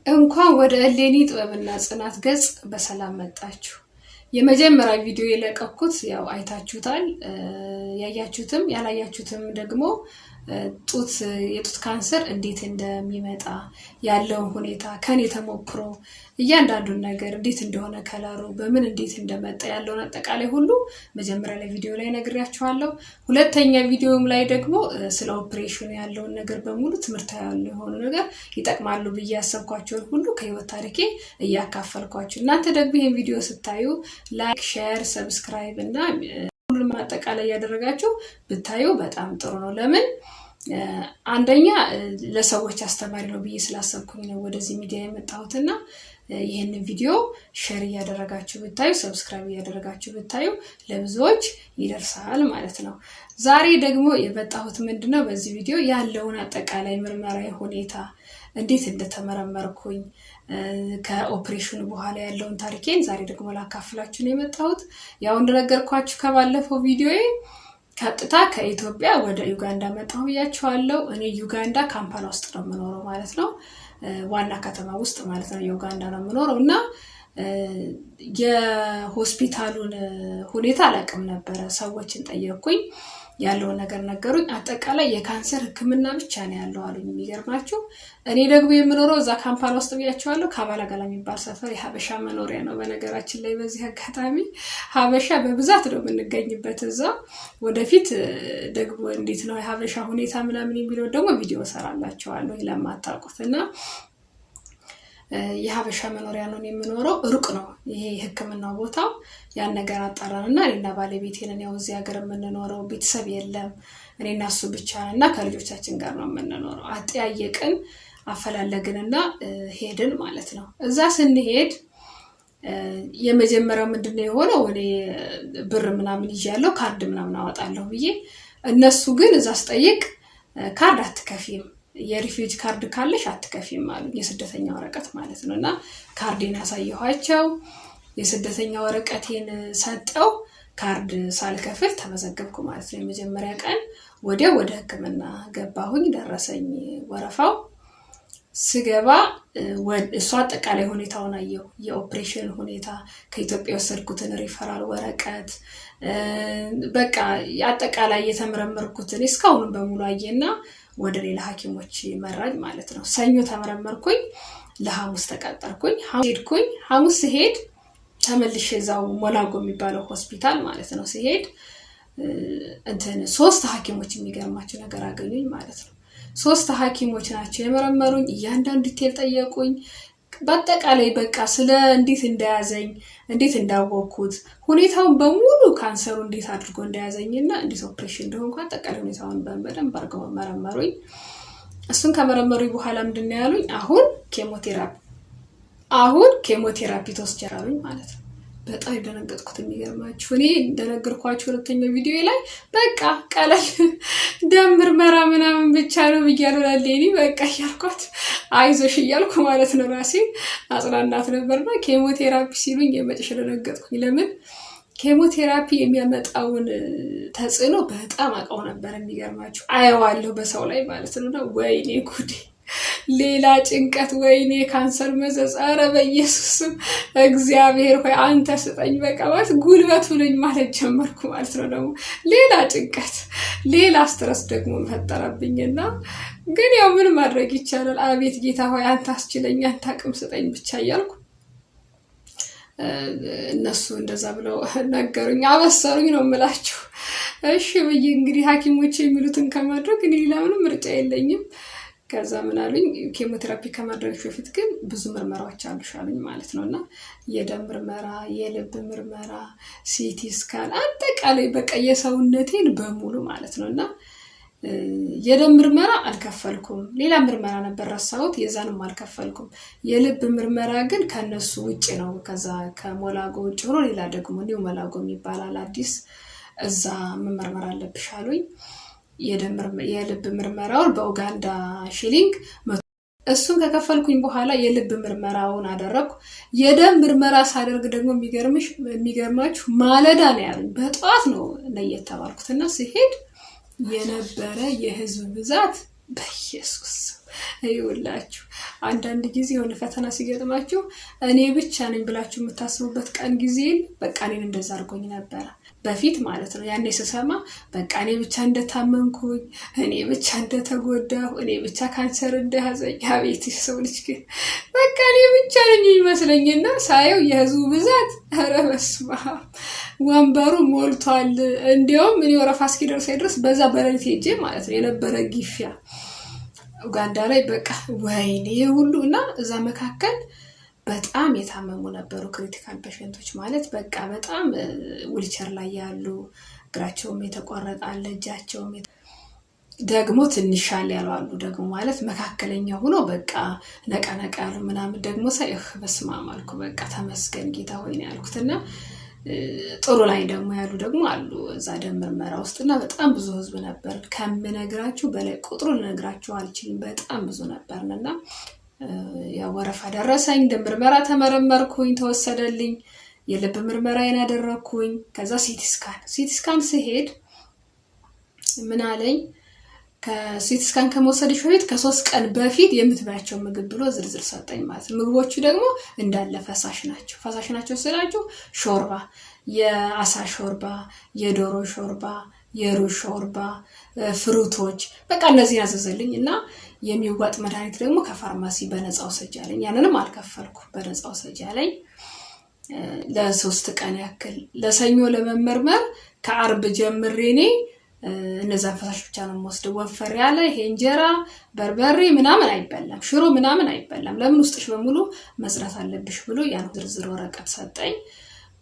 እንኳን ወደ እሌኒ ጥበብና ጽናት ገጽ በሰላም መጣችሁ። የመጀመሪያ ቪዲዮ የለቀኩት ያው አይታችሁታል። ያያችሁትም ያላያችሁትም ደግሞ የጡት ካንሰር እንዴት እንደሚመጣ ያለው ሁኔታ ከኔ ተሞክሮ እያንዳንዱን ነገር እንዴት እንደሆነ ከለሩ በምን እንዴት እንደመጣ ያለውን አጠቃላይ ሁሉ መጀመሪያ ላይ ቪዲዮ ላይ ነግሬያችኋለሁ። ሁለተኛ ቪዲዮም ላይ ደግሞ ስለ ኦፕሬሽን ያለውን ነገር በሙሉ ትምህርታዊ የሆኑ ነገር ይጠቅማሉ ብዬ ያሰብኳቸውን ሁሉ ከህይወት ታሪኬ እያካፈልኳችሁ እናንተ ደግሞ ይሄን ቪዲዮ ስታዩ ላይክ፣ ሼር፣ ሰብስክራይብ እና ሁሉም አጠቃላይ ያደረጋችሁ ብታዩ በጣም ጥሩ ነው። ለምን አንደኛ ለሰዎች አስተማሪ ነው ብዬ ስላሰብኩኝ ነው ወደዚህ ሚዲያ የመጣሁትና ይሄንን ቪዲዮ ሼር ያደረጋችሁ ብታዩ ሰብስክራይብ ያደረጋችሁ ብታዩ ለብዙዎች ይደርሳል ማለት ነው። ዛሬ ደግሞ የመጣሁት ምንድነው በዚህ ቪዲዮ ያለውን አጠቃላይ ምርመራ ሁኔታ እንዴት እንደተመረመርኩኝ ከኦፕሬሽኑ በኋላ ያለውን ታሪኬን ዛሬ ደግሞ ላካፍላችሁ ነው የመጣሁት። ያው እንደነገርኳችሁ ከባለፈው ቪዲዮዬ ቀጥታ ከኢትዮጵያ ወደ ዩጋንዳ መጣሁ ብያችኋለሁ። እኔ ዩጋንዳ ካምፓላ ውስጥ ነው የምኖረው ማለት ነው። ዋና ከተማ ውስጥ ማለት ነው ዩጋንዳ ነው የምኖረው እና የሆስፒታሉን ሁኔታ አላውቅም ነበረ። ሰዎችን ጠየቅኩኝ፣ ያለውን ነገር ነገሩኝ። አጠቃላይ የካንሰር ሕክምና ብቻ ነው ያለው አሉኝ። የሚገርማችሁ እኔ ደግሞ የምኖረው እዛ ካምፓላ ውስጥ ብያችኋለሁ ካባላጋላ የሚባል ሰፈር የሀበሻ መኖሪያ ነው። በነገራችን ላይ በዚህ አጋጣሚ ሀበሻ በብዛት ነው የምንገኝበት እዛ። ወደፊት ደግሞ እንዴት ነው የሀበሻ ሁኔታ ምናምን የሚለው ደግሞ ቪዲዮ ሰራላችኋለሁ ለማታውቁት እና የሀበሻ መኖሪያ ነው የምኖረው። ሩቅ ነው ይሄ ህክምናው ቦታው። ያን ነገር አጣራንና እኔና ባለቤቴን ያው እዚህ ሀገር የምንኖረው ቤተሰብ የለም እኔና እሱ ብቻ ነንና ከልጆቻችን ጋር ነው የምንኖረው። አጥያየቅን አፈላለግንና ሄድን ማለት ነው። እዛ ስንሄድ የመጀመሪያው ምንድነው የሆነው እኔ ብር ምናምን ይያለው ካርድ ምናምን አወጣለሁ ብዬ እነሱ ግን እዛ ስጠይቅ ካርድ አትከፊም የሪፊውጂ ካርድ ካለሽ አትከፊም አሉ። የስደተኛ ወረቀት ማለት ነውና ካርዴን ያሳየኋቸው የስደተኛ ወረቀቴን ሰጠው ካርድ ሳልከፍል ተመዘገብኩ ማለት ነው። የመጀመሪያ ቀን ወደ ህክምና ገባሁኝ። ደረሰኝ ወረፋው። ስገባ እሷ አጠቃላይ ሁኔታውን አየሁ። የኦፕሬሽን ሁኔታ ከኢትዮጵያ ወሰድኩትን ሪፈራል ወረቀት በቃ አጠቃላይ የተመረመርኩትን እስካሁን በሙሉ አየና ወደ ሌላ ሐኪሞች መራኝ ማለት ነው። ሰኞ ተመረመርኩኝ፣ ለሐሙስ ተቀጠርኩኝ። ሐሙስ ሄድ ተመልሼ እዛው ሞላጎ የሚባለው ሆስፒታል ማለት ነው ሲሄድ 3 ሐኪሞች የሚገርማቸው ነገር አገኙኝ ማለት ነው። 3 ሐኪሞች ናቸው የመረመሩኝ። እያንዳንዱ ዲቴል ጠየቁኝ። በአጠቃላይ በቃ ስለ እንዴት እንደያዘኝ እንዴት እንዳወቅኩት ሁኔታውን በሙሉ ካንሰሩ እንዴት አድርጎ እንደያዘኝና እንዴት ኦፕሬሽን እንደሆንኩ አጠቃላይ ሁኔታውን በደንብ አድርገው መረመሩኝ። እሱን ከመረመሩኝ በኋላ ምንድነው ያሉኝ አሁን ኬሞቴራፒ ተወስጃለሁኝ ማለት ነው። በጣም ደነገጥኩት። የሚገርማችሁ እኔ እንደነገርኳችሁ ሁለተኛው ቪዲዮ ላይ በቃ ቀለል ደም ምርመራ ምናምን ብቻ ነው ብያለሁ ለእሌኒ በቃ እያልኳት አይዞሽ እያልኩ ማለት ነው ራሴ አጽናናት ነበርና ኬሞቴራፒ ሲሉኝ የመጨረሻ ደነገጥኩኝ። ለምን ኬሞቴራፒ የሚያመጣውን ተጽዕኖ በጣም አውቀው ነበር። የሚገርማችሁ አየዋለሁ በሰው ላይ ማለት ነው። ወይኔ ጉዴ ሌላ ጭንቀት፣ ወይኔ ካንሰር መዘዝ፣ ኧረ በኢየሱስ እግዚአብሔር ሆይ አንተ ስጠኝ በቃ ማለት ጉልበቱ ነኝ ማለት ጀመርኩ ማለት ነው። ደግሞ ሌላ ጭንቀት ሌላ ስትረስ ደግሞ ፈጠረብኝና ግን ያው ምን ማድረግ ይቻላል። አቤት ጌታ ሆይ አንተ አስችለኝ፣ አንተ አቅም ስጠኝ ብቻ እያልኩ እነሱ እንደዛ ብለው ነገሩኝ፣ አበሰሩኝ ነው የምላችሁ። እሺ ብዬ እንግዲህ ሐኪሞች የሚሉትን ከማድረግ እኔ ሌላ ምንም ምርጫ የለኝም። ከዛ ምን አሉኝ ኬሞቴራፒ ከማድረግ በፊት ግን ብዙ ምርመራዎች አሉሻሉኝ ማለት ነውና የደም ምርመራ፣ የልብ ምርመራ፣ ሲቲ ስካን አጠቃላይ በቃ የሰውነቴን በሙሉ ማለት ነውና የደም ምርመራ አልከፈልኩም። ሌላ ምርመራ ነበር ረሳሁት፣ የዛንም አልከፈልኩም። የልብ ምርመራ ግን ከነሱ ውጪ ነው። ከዛ ከሞላጎ ውጪ ሆኖ ሌላ ደግሞ ኒው ሞላጎ የሚባል አዲስ እዛ መመርመር አለብሽ አሉኝ። የልብ ምርመራውን በኡጋንዳ ሺሊንግ እሱን ከከፈልኩኝ በኋላ የልብ ምርመራውን አደረኩ። የደም ምርመራ ሳደርግ ደግሞ የሚገርማችሁ ማለዳ ነው ያሉኝ። በጠዋት ነው ለየተባልኩትና ሲሄድ የነበረ የህዝብ ብዛት በኢየሱስ ይውላችሁ አንዳንድ ጊዜ የሆነ ፈተና ሲገጥማችሁ እኔ ብቻ ነኝ ብላችሁ የምታስቡበት ቀን ጊዜ በቃ እኔን እንደዛ አድርጎኝ ነበር በፊት ማለት ነው። ያኔ ስሰማ በቃ እኔ ብቻ እንደታመምኩኝ፣ እኔ ብቻ እንደተጎዳሁ፣ እኔ ብቻ ካንሰር እንደያዘኝ። አቤት ሰው ልጅ ግን በቃ እኔ ብቻ ነኝ ይመስለኝና ሳየው የህዝቡ ብዛት ኧረ በስመ አብ ወንበሩ ሞልቷል። እንዲያውም እኔ ወረፋ እስኪደርሰኝ ድረስ በዛ በሌሊት ሄጄ ማለት ነው የነበረ ጊፊያ ኡጋንዳ ላይ በቃ ወይኔ ሁሉ እና እዛ መካከል በጣም የታመሙ ነበሩ። ክሪቲካል ፔሸንቶች ማለት በቃ በጣም ዊልቸር ላይ ያሉ፣ እግራቸውም የተቆረጠ አለ፣ እጃቸውም ደግሞ ትንሽ ሻል ያሉ አሉ። ደግሞ ማለት መካከለኛ ሆኖ በቃ ነቃ ነቃ ያሉ ምናምን ደግሞ ሳይ በስመ አብ አልኩ። በቃ ተመስገን ጌታ ሆይ ነው ያልኩትና ጥሩ ላይ ደግሞ ያሉ ደግሞ አሉ እዛ ደም ምርመራ ውስጥና በጣም ብዙ ህዝብ ነበር። ከምነግራችሁ በላይ ቁጥሩ ልነግራችሁ አልችልም። በጣም ብዙ ነበርና ያው ወረፋ ደረሰኝ። ደም ምርመራ ተመረመርኩኝ፣ ተወሰደልኝ። የልብ ምርመራዬን አደረኩኝ። ከዛ ሲቲ ስካን ሲሄድ ምን አለኝ ከሲቲ ስካን ከመወሰድሽ በፊት ከ3 ቀን በፊት የምትበያቸው ምግብ ብሎ ዝርዝር ሰጠኝ ማለት ነው። ምግቦቹ ደግሞ እንዳለ ፈሳሽ ናቸው ስላችሁ ሾርባ፣ የአሳ ሾርባ፣ የዶሮ ሾርባ፣ የሩዝ ሾርባ፣ ፍሩቶች በቃ እነዚህ ያዘዘልኝ እና የሚዋጥ መድኃኒት ደግሞ ከፋርማሲ በነፃ ወሰጅ አለኝ። ያንንም አልከፈልኩ፣ በነፃ ወሰጅ አለኝ። ለ3 ቀን ያክል ለሰኞ ለመመርመር ከአርብ ጀምሬ እኔ እነዛ ፈሳሽ ብቻ ነው የምወስደው። ወፈር ያለ ይሄ እንጀራ በርበሬ ምናምን አይበላም፣ ሽሮ ምናምን አይበላም፣ ለምን ውስጥሽ በሙሉ መስራት አለብሽ ብሎ ያን ዝርዝር ወረቀት ሰጠኝ።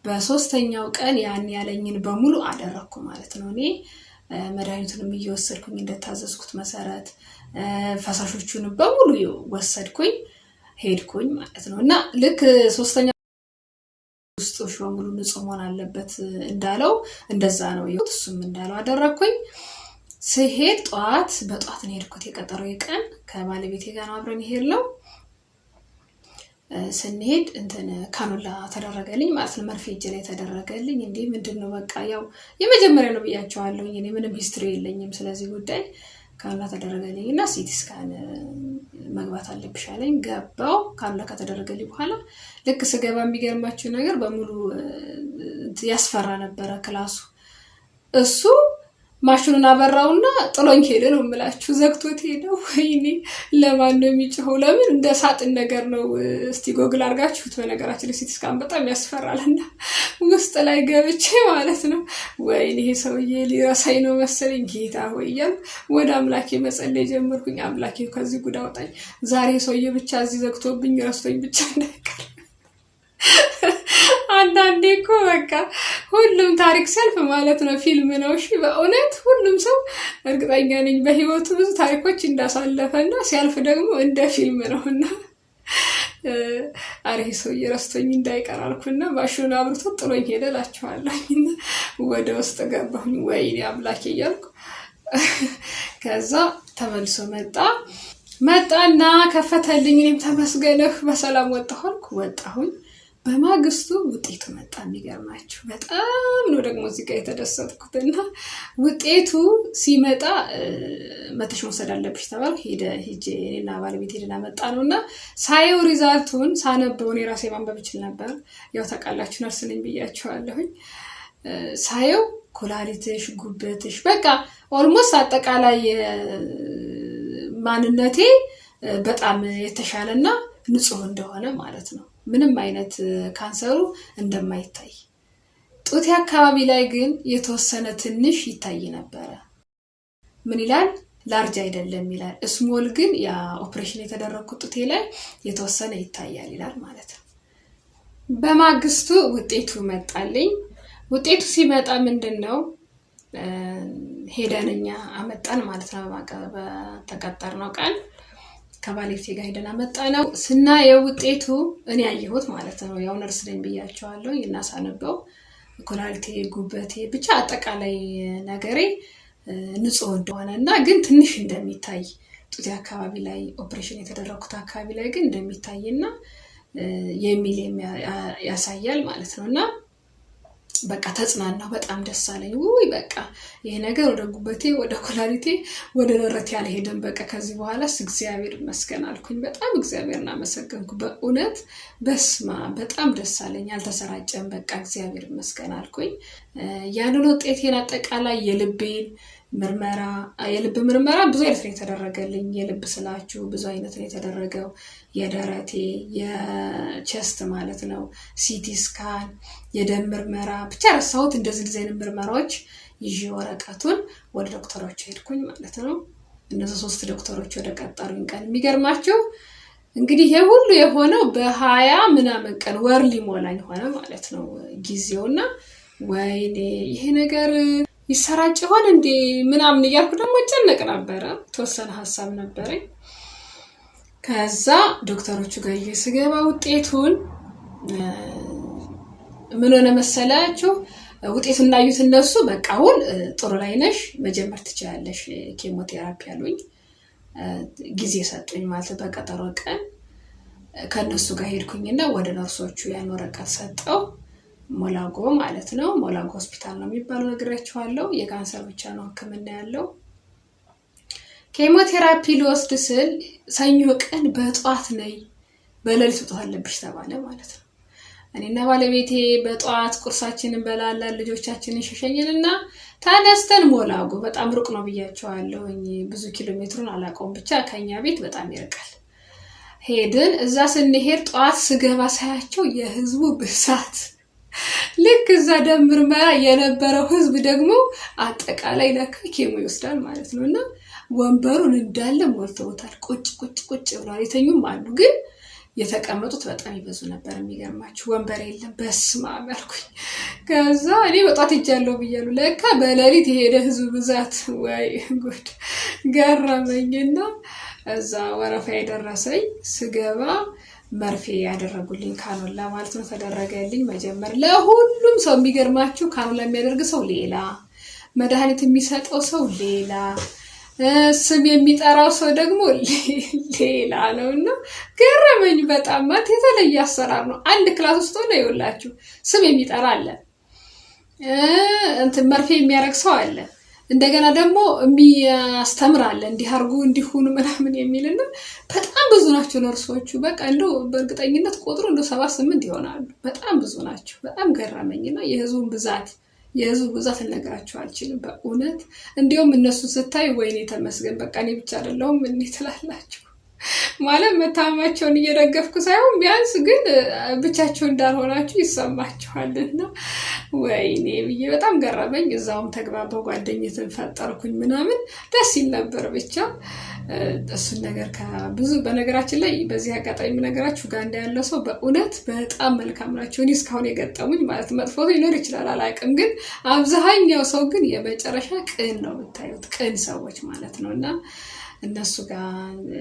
በ3ኛው ቀን ያን ያለኝን በሙሉ አደረኩ ማለት ነው። እኔ መድኃኒቱንም እየወሰድኩኝ እንደታዘዝኩት መሰረት ፈሳሾቹን በሙሉ ወሰድኩኝ ሄድኩኝ ማለት ነው። እና ልክ 3ኛው ውስጥሽ በሙሉ ንጹህ መሆን አለበት እንዳለው እንደዛ ነው እሱም እንዳለው አደረኩኝ። ስሄድ በጧት ነው ሄድኩት። የቀጠሮዬ ቀን ከባለቤቴ ጋር ነው አብረን ሄድነው። ስንሄድ ካኑላ ተደረገልኝ ማለት ነው። መርፌ እጄ ላይ ተደረገልኝ። እንዴ ምንድነው በቃ ያው የመጀመሪያ ነው ብያቸዋለሁ። እኔ ምንም ሂስትሪ የለኝም ስለዚህ ጉዳይ። ካኑላ ተደረገልኝ እና ሲቲ ስካን መግባት አለብሽ አለኝ። ገባው። ካኑላ ከተደረገልኝ በኋላ ልክ ስገባ የሚገርማችሁ ነገር በሙሉ ያስፈራ ነበረ ክላሱ። እሱ ማሽኑን አበራውና ጥሎኝ ሄደ ነው የምላችሁ። ዘግቶት ሄደ። ወይኔ ለማን ነው የሚጮኸው? ለምን እንደ ሳጥን ነገር ነው። እስቲ ጎግል አድርጋችሁት። በነገራችን ላይ ሲቲ ስካን በጣም ያስፈራልና ውስጥ ላይ ገብቼ ማለት ነው ወይኔ ይሄ ሰውዬ ሊረሳኝ ነው መሰለኝ። ጌታ ሆይ እያልኩ ወደ አምላኬ መጸለይ ጀመርኩኝ። አምላኬ ከዚህ ጉድ አውጣኝ። ዛሬ ሰውዬ ብቻ እዚህ ዘግቶብኝ ረስቶኝ ብቻ እንዳይቀር። አንዳንዴ እኮ በቃ ሁሉም ታሪክ ሲያልፍ ማለት ነው ፊልም ነው። እሺ በእውነት ሁሉም ሰው እርግጠኛ ነኝ በህይወቱ ብዙ ታሪኮች እንዳሳለፈና ሲያልፍ ደግሞ እንደ ፊልም ነውና አሬ ሰውዬ ረስቶኝ እንዳይቀር አልኩና ማሽኑን አብርቶ ጥሎኝ ሄደ እላችኋለሁና ወደ ውስጥ ገባሁኝ። ወይኔ አምላኬ እያልኩ ከዛ ተመልሶ መጣና ከፈተልኝ። እኔም ተመስገነህ በሰላም ወጣሁኝ። በማግስቱ ውጤቱ መጣ። የሚገርማችሁ በጣም ነው ደግሞ እዚህ ጋር የተደሰትኩትና ውጤቱ ሲመጣ መተሽ መውሰድ አለብሽ ተባልኩ። ሄጄ እኔና ባለቤት ሄደን አመጣ ነውና ሳየው ሪዛልቱን ሳነበው እኔ ራሴ ማንበብ እችል ነበር። ያው ታውቃላችሁ ነርስ ነኝ ብያችኋለሁኝ። ሳየው ኩላሊትሽ፣ ጉበትሽ በቃ ኦልሞስት አጠቃላይ ማንነቴ በጣም የተሻለና ንጹህ እንደሆነ ማለት ነው። ምንም አይነት ካንሰሩ እንደማይታይ። ጡቴ አካባቢ ላይ ግን የተወሰነ ትንሽ ይታይ ነበረ። ምን ይላል? ላርጅ አይደለም ይላል። ስሞል ግን ያ ኦፕሬሽን የተደረኩት ጡቴ ላይ የተወሰነ ይታያል ይላል ማለት ነው። በማግስቱ ውጤቱ መጣልኝ። ውጤቱ ሲመጣ ምንድነው ሄደንኛ አመጣን ማለት ነው። በተቀጠርነው ቀን ከባለቤቴ ጋር ሄደን አመጣነው። ስናየው ውጤቱ እኔ ያየሁት ማለት ነው። ያው ነርስ ነኝ ብያቸዋለሁ። እናሳነበው ኩላሊቴ፣ ጉበቴ ብቻ አጠቃላይ ነገሬ ንጹህ እንደሆነና ግን ትንሽ እንደሚታይ ጡቴ አካባቢ ላይ ኦፕሬሽን የተደረኩት አካባቢ ላይ ግን እንደሚታይና የሚል ያሳያል ማለት ነውና በቃ ተጽናናሁ በጣም ደስ አለኝ ውይ በቃ ይሄ ነገር ወደ ጉበቴ ወደ ኮላሊቴ ወደ ደረቴ ያልሄደም በቃ ከዚህ በኋላስ እግዚአብሔር ይመስገን አልኩኝ በጣም እግዚአብሔርን አመሰገንኩ በእውነት በስማ በጣም ደስ አለኝ አልተሰራጨም በቃ እግዚአብሔር ይመስገን አልኩኝ ያንን ውጤቴን አጠቃላይ የልቤን ምርመራ የልብ ምርመራ ብዙ አይነት ነው የተደረገልኝ የልብ ስላችሁ ብዙ አይነት ነው የተደረገው የደረቴ የቼስት ማለት ነው ሲቲ ስካን የደም ምርመራ ብቻ ረሳሁት እንደዚህ ዲዛይን ምርመራዎች ይዤ ወረቀቱን ወደ ዶክተሮች ሄድኩኝ ማለት ነው እነዚህ 3 ዶክተሮች ወደ ቀጠሩኝ ቀን የሚገርማችሁ እንግዲህ ይሄ ሁሉ የሆነው በ20 ምናምን ቀን ወር ሊሞላኝ ሆነ ማለት ነው ጊዜውና ወይኔ ይሄ ነገር ይሰራጭ ይሆን እንዴ ምናምን እያልኩ ደግሞ ጨነቅ ነበር ተወሰነ ሐሳብ ነበር ከዛ ዶክተሮቹ ጋር እየስገባ ውጤቱን ምን ሆነ መሰላችሁ ውጤቱን እንዳዩት እነሱ በቃ አሁን ጥሩ ላይ ነሽ መጀመር ትችላለሽ ኬሞቴራፒ ያሉኝ ጊዜ ሰጡኝ ማለት በቀጠሮ ቀን ከነሱ ጋር ሄድኩኝና ወደ ነርሶቹ ያን ወረቀት ሰጠው ሞላጎ ማለት ነው ሞላጎ ሆስፒታል ነው የሚባለው ነግሬያችኋለሁ የካንሰር ብቻ ነው ህክምና ያለው ኬሞቴራፒ ልወስድ ስል ሰኞ ቀን በጧት ነይ በሌሊት ወጣ አለብሽ ተባለ ማለት ነው እኔና ባለቤቴ በጧት ቁርሳችንን በላላን ልጆቻችንን ሸሸኝንና ታነስተን ሞላጎ በጣም ሩቅ ነው ብያቸዋለሁ ብዙ ኪሎ ሜትሩን አላውቀውም ብቻ ከኛ ቤት በጣም ይርቃል ሄድን እዛ ስንሄድ ጧት ስገባ ሳያቸው የህዝቡ ብዛት ልክ እዛ ደም ምርመራ የነበረው ህዝብ ደግሞ አጠቃላይ ለካ ኬሞ ይወስዳል ማለት ነውና ወንበሩን እንዳለ ሞልተውታል ቁጭ ብለው የተኙም አሉ ግን የተቀመጡት በጣም ይበዙ ነበር የሚገርማችሁ ወንበር የለም በስማም ያልኩኝ ከዛ እኔ ወጣት ይጃለው ብያሉ ለካ በሌሊት የሄደ ህዝብ ብዛት ወይ ጉድ ገረመኝና እዛ ወረፋ የደረሰኝ ስገባ መርፌ ያደረጉልኝ ካኑላ ማለት ነው ተደረገልኝ መጀመር ለሁሉም ሰው የሚገርማችሁ ካኑላ የሚያደርግ ሰው ሌላ መድኃኒት የሚሰጠው ሰው ሌላ ስም የሚጠራው ሰው ደግሞ ሌላ ነውና ገረመኝ በጣም ማለት የተለየ አሰራር ነው አንድ ክላስ ውስጥ ሆነ ይውላችሁ ስም የሚጠራ አለ እንት መርፌ የሚያረግ ሰው አለ እንደገና ደግሞ የሚያስተምር አለ እንዲያርጉ እንዲሁኑ ምናምን የሚልና በጣም ብዙ ናቸው ነርሶቹ በቃ እንደው በእርግጠኝነት ቁጥሩ እንደው 78 ይሆናሉ በጣም ብዙ ናቸው በጣም ገረመኝና የህዝቡን ብዛት ልነግራችሁ አልችልም በእውነት እንዲያውም እነሱ ስታይ ወይኔ ተመስገን በቃ እኔ ብቻ አይደለሁም ምን ትላላችሁ ማለት መታማቸውን እየደገፍኩ ሳይሆን ቢያንስ ግን ብቻቸው እንዳልሆናችሁ ይሰማችኋልና ወይኔ ብዬ በጣም ገረመኝ እዛውም ተግባባው ጓደኝነትን ፈጠርኩኝ ምናምን ደስ ይል ነበር ብቻ እሱን ነገር ከብዙ በነገራችን ላይ በዚህ አጋጣሚ ነገራችሁ ጋር እንዳያለው ሰው በእውነት በጣም መልካም ናቸው እኔ እስካሁን የገጠሙኝ ማለት መጥፎ ይኖር ይችላል አላውቅም ግን አብዛኛው ሰው ግን የመጨረሻ ቅን ነው የምታዩት ቅን ሰዎች ማለት ነውና እነሱ ጋር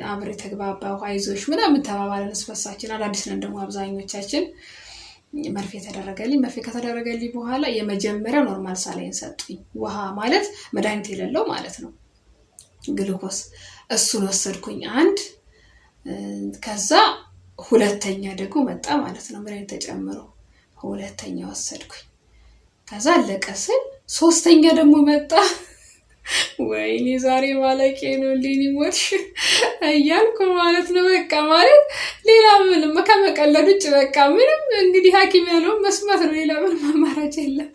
አብሬ ተግባባው አይዞሽ ምናምን ተባባልን ስፈሳችን አዳዲስ ነን ደግሞ አብዛኞቻችን መርፌ ከተደረገልኝ በኋላ የመጀመሪያው ኖርማል ሳላይን ሰጡኝ ውሃ ማለት መድኃኒት የሌለው ማለት ነው ግሉኮስ እሱን ወሰድኩኝ አንድ ከዛ ሁለተኛ ደግሞ መጣ ማለት ነው መድኃኒት ተጨምሮ ሁለተኛ ወሰድኩኝ ከዛ አለቀስን ሶስተኛ ደግሞ መጣ ወይኔ ዛሬ ማለቄ ነው ሊሞትሽ እያልኩ ማለት ነው በቃ ማለት ሌላ ምንም ከመቀለድ ውጭ በቃ ምንም እንግዲህ ሐኪም ያለው መስማት ነው ሌላ ምንም አማራጭ የለም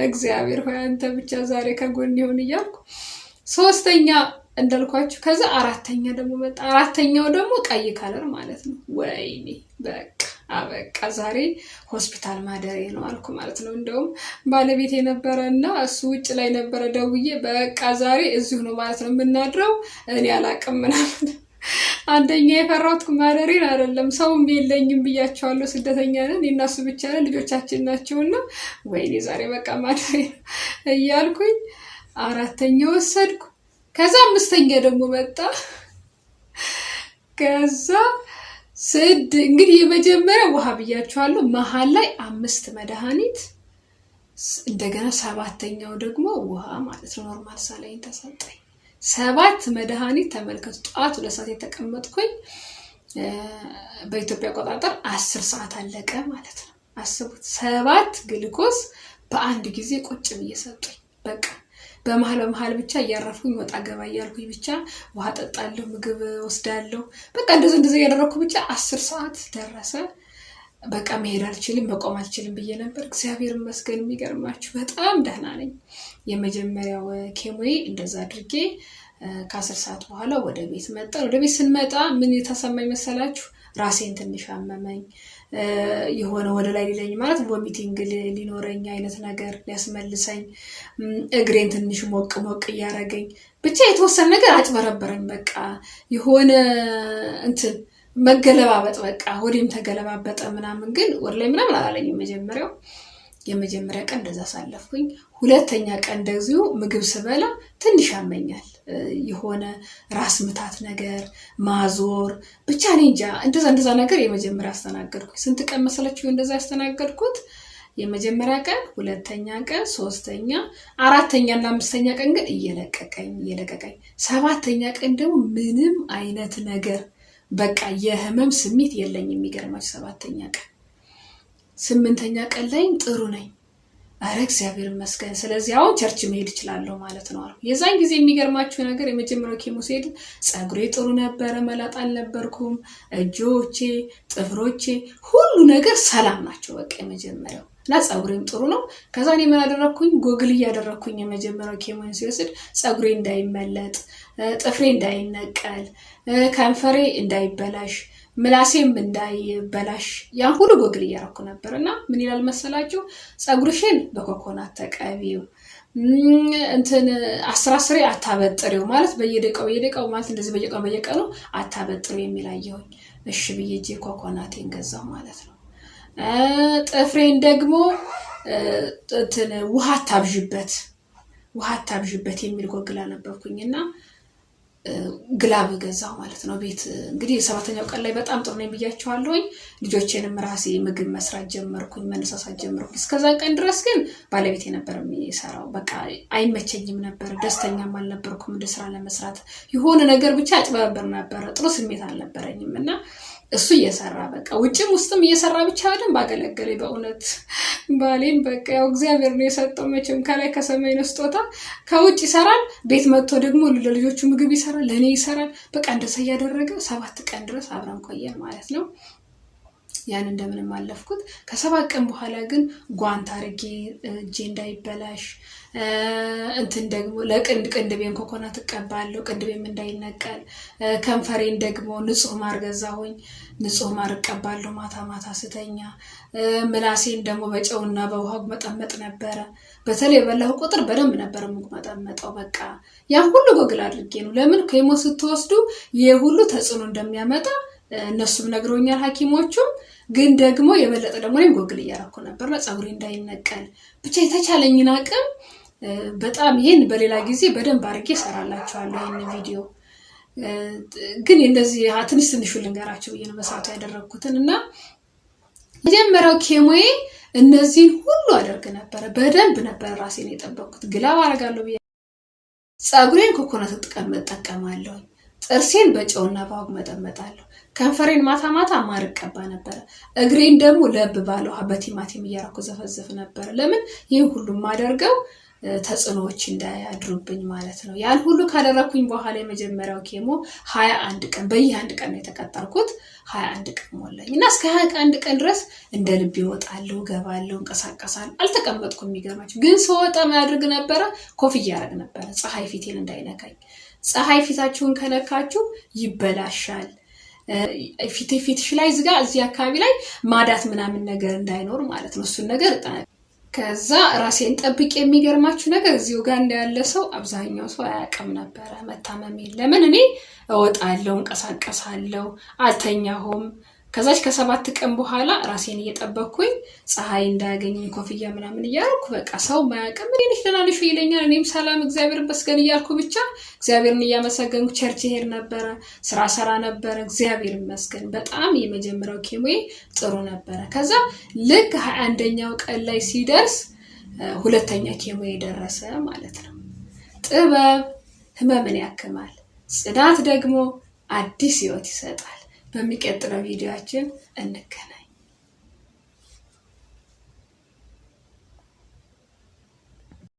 እግዚአብሔር ሆይ አንተ ብቻ ዛሬ ከጎን ይሁን እያልኩ ሶስተኛ እንደልኳችሁ ከዛ አራተኛ ደግሞ መጣ አራተኛው ደግሞ ቀይ ካለር ማለት ነው ወይኔ በቃ ዛሬ ሆስፒታል ማደሬ ነው አልኩ ማለት ነው እንደውም ባለቤቴ ነበረና እሱ ውጭ ላይ ነበረ ደውዬ በቃ ዛሬ እዚሁ ነው ማለት ነው የምናድረው እኔ አላቅም ምናምን አንደኛ የፈራሁት ማደሬን አይደለም ሰውም የለኝም ብያቸዋለሁ ስደተኛ ነን እናሱ ብቻ ነን ልጆቻችን ናቸውና ወይኔ ዛሬ በቃ ማደሬ እያልኩኝ አራተኛው ወሰድኩ ከዛ አምስተኛ ደግሞ መጣ ከዛ እንግዲህ የመጀመሪያ ውሃ ብያችኋለሁ መሃል ላይ 5 መድኃኒት እንደገና ሰባተኛው ደግሞ ውሃ ማለት ነው ኖርማል ሳላይን ተሰጠኝ 7 መድኃኒት ተመልከቱ ጧት 2 ሰዓት የተቀመጥኩኝ በኢትዮጵያ አቆጣጠር 10 ሰዓት አለቀ ማለት ነው አስቡት 7 ግሉኮስ በአንድ ጊዜ ቁጭ ብዬ ሰጡኝ። በቃ በመሃል ብቻ እያረፉኝ ወጣ ገባ እያልኩኝ ብቻ ውሃ ጠጣለሁ፣ ምግብ ወስዳለሁ። በቃ እንደዚህ እያደረኩ ብቻ 10 ሰዓት ደረሰ። በቃ መሄድ አልችልም መቆም አልችልም ብዬ ነበር። እግዚአብሔር ይመስገን የሚገርማችሁ በጣም ደህና ነኝ። የመጀመሪያው ኬሞዬ እንደዛ አድርጌ ከ10 ሰዓት በኋላ ወደ ቤት መጣ። ወደ ቤት ስንመጣ ምን ተሰማኝ መሰላችሁ? ራሴን ትንሽ አመመኝ። የሆነ ወደ ላይ ሊለኝ ማለት ቮሚቲንግ ሊኖረኝ አይነት ነገር ሊያስመልሰኝ፣ እግሬን ትንሽ ሞቅ እያረገኝ ብቻ የተወሰነ ነገር አጭበረበረኝ። በቃ የሆነ እንትን መገለባበጥ በቃ ወዲም ተገለባበጠ ምናምን፣ ግን ወደ ላይ ምናምን አላለኝም። የመጀመሪያ ቀን እንደዛ ሳለፍኩኝ። ሁለተኛ ቀን እንደዚሁ ምግብ ስበላ ትንሽ ያመኛል። የሆነ ራስ ምታት ነገር፣ ማዞር ብቻ እኔ እንጃ እንደዛ ነገር የመጀመሪያ አስተናገድኩኝ። ስንት ቀን መሰላችሁ እንደዛ ያስተናገድኩት? የመጀመሪያ ቀን፣ ሁለተኛ ቀን፣ ሶስተኛ፣ አራተኛ እና አምስተኛ ቀን ግን እየለቀቀኝ 7ኛ ቀን ደግሞ ምንም አይነት ነገር በቃ የህመም ስሜት የለኝም። የሚገርማችሁ 7ኛ ቀን 8ኛ ቀን ላይ ጥሩ ነኝ። አረ እግዚአብሔር ይመስገን። ስለዚህ አሁን ቸርች መሄድ እችላለሁ ማለት ነው አልኩ። የዛን ጊዜ የሚገርማችሁ ነገር የመጀመሪያው ኬሞ ሲሄድ ፀጉሬ ጥሩ ነበረ፣ መላጣ አልነበርኩም። እጆቼ፣ ጥፍሮቼ ሁሉ ነገር ሰላም ናቸው። በቃ የመጀመሪያው እና ፀጉሬም ጥሩ ነው። ከዛ እኔ ምን አደረኩኝ? ጎግል እያደረኩኝ የመጀመሪያው ኬሞን ሲወስድ ፀጉሬ እንዳይመለጥ፣ ጥፍሬ እንዳይነቀል፣ ከንፈሬ እንዳይበላሽ፣ ምላሴም እንዳይበላሽ ያን ሁሉ ጎግል እያደረኩ ነበር። እና ምን ይላል መሰላችሁ? ፀጉርሽን በኮኮናት ተቀቢው፣ እንትን 10 አታበጥሪው ማለት በየደቂቃው ማለት እንደዚህ በየቀኑ አታበጥሪው የሚል አየሁኝ። እሺ ብዬ እጄ ኮኮናቴን ገዛው ማለት ነው። ጥፍሬን ደግሞ እንትን ውሃ አታብዥበት የሚል ጎግል አነበብኩኝና ግላብ ገዛው ማለት ነው። ቤት እንግዲህ 7ኛው ቀን ላይ በጣም ጥሩ ነኝ ብያቸዋለሁኝ። ልጆቼንም ራሴ ምግብ መስራት ጀመርኩኝ፣ መነሳሳት ጀመርኩኝ። እስከዛ ቀን ድረስ ግን ባለቤቴ ነበር የሚሰራው። በቃ አይመቸኝም ነበር፣ ደስተኛም አልነበርኩም እንደ ስራ ለመስራት። የሆነ ነገር ብቻ አጭበረበር ነበረ፣ ጥሩ ስሜት አልነበረኝም። እና እሱ እየሰራ በቃ ውጭም ውስጥም እየሰራ ብቻ በደንብ አገለገለኝ። በእውነት ባሌን በቃ ያው እግዚአብሔር ነው የሰጠው መቼም ከላይ ከሰማይ ነው ስጦታ። ከውጭ ይሰራል፣ ቤት መጥቶ ደግሞ ለልጆቹ ምግብ ይሰራል፣ ለእኔ ይሰራል። በቃ እንደዛ እያደረገ 7 ቀን ድረስ አብረን ቆየን ማለት ነው። ያን እንደምንም አለፍኩት። ከ7 ቀን በኋላ ግን ጓንት አድርጌ እጄ እንዳይበላሽ እንትን ደግሞ ለቅንድቤን ኮኮናት እቀባለሁ፣ ቅንድቤም እንዳይነቀል። ከንፈሬን ደግሞ ንጹህ ማር ገዛሁኝ፣ ንጹህ ማር እቀባለሁ ማታ ስተኛ። ምላሴን ደግሞ በጨውና በውሃ መጠመጥ ነበረ። በተለይ የበላሁ ቁጥር በደንብ ነበር መጠመጠው። በቃ ያን ሁሉ ጎግል አድርጌ ነው። ለምን ኬሞ ስትወስዱ ይሄ ሁሉ ተጽዕኖ እንደሚያመጣ እነሱም ነግሮኛል ሐኪሞቹም። ግን ደግሞ የበለጠ ደግሞ እኔም ጎግል እያደረኩ ነበር ፀጉሬ እንዳይነቀል። ብቻ የተቻለኝን አቅም በጣም ይሄን በሌላ ጊዜ በደንብ አድርጌ እሰራላችኋለሁ ይሄን ቪዲዮ። ግን እንደዚህ ትንሽ ልንገራችሁ ብዬ ነው በሰዓቱ ያደረኩትን። እና መጀመሪያው ኬሞዬ እነዚህን ሁሉ አደርግ ነበረ። በደንብ ነበር ራሴን የጠበቅኩት። ግላብ አደርጋለሁ ብዬ ፀጉሬን ኮኮናት እጠቀማለሁ። ጥርሴን በጨውና በውሃ መጠመጣለሁ። ከንፈሬን ማታ ማር እቀባ ነበር። እግሬን ደግሞ ለብ ባለ ውሃ በቲማቲም እያረኩ ዘፈዘፍ ነበር። ለምን ይህን ሁሉ ማደርገው ተጽዕኖዎች እንዳያድሩብኝ ማለት ነው። ያን ሁሉ ካደረኩኝ በኋላ የመጀመሪያው ኬሞ 21 ቀን በየ1 ቀን ነው የተቀጠርኩት። 21 ቀን ሞላኝ እና እስከ 21 ቀን ድረስ እንደ ልብ ይወጣለሁ፣ ገባለሁ፣ እንቀሳቀሳለሁ። አልተቀመጥኩም። የሚገርማችሁ ግን ስወጣ ማድረግ ነበረ፣ ኮፍያ ያደርግ ነበር ፀሐይ ፊቴን እንዳይነካኝ። ፀሐይ ፊታችሁን ከነካችሁ ይበላሻል። ፊትሽ ላይ እዚህ አካባቢ ላይ ማዳት ምናምን ነገር እንዳይኖር ማለት ነው። እሱን ነገር ከዛ ራሴን ጠብቄ የሚገርማችሁ ነገር እዚሁ ጋር እንዳለ ሰው አብዛኛው ሰው አያውቅም ነበረ መታመሜ። ለምን እኔ እወጣለሁ፣ እንቀሳቀሳለሁ፣ አልተኛሁም። ከዛች ከ7 ቀን በኋላ ራሴን እየጠበቅኩኝ ፀሐይ እንዳያገኝ ኮፍያ ምናምን እያልኩ በቃ ሰው ማያውቅም እኔ ነሽ ደህና ነሽ ይለኛል። እኔም ሰላም እግዚአብሔር ይመስገን እያልኩ ብቻ እግዚአብሔርን እያመሰገንኩ ቸርች ሄድ ነበረ፣ ስራ ሰራ ነበረ። እግዚአብሔር ይመስገን በጣም የመጀመሪያው ኬሞዬ ጥሩ ነበረ። ከዛ ልክ 21ኛው ቀን ላይ ሲደርስ 2ኛ ኬሞዬ ደረሰ ማለት ነው። ጥበብ ህመምን ያክማል፣ ጽናት ደግሞ አዲስ ህይወት ይሰጣል። በሚቀጥለው ቪዲዮአችን እንገናኝ።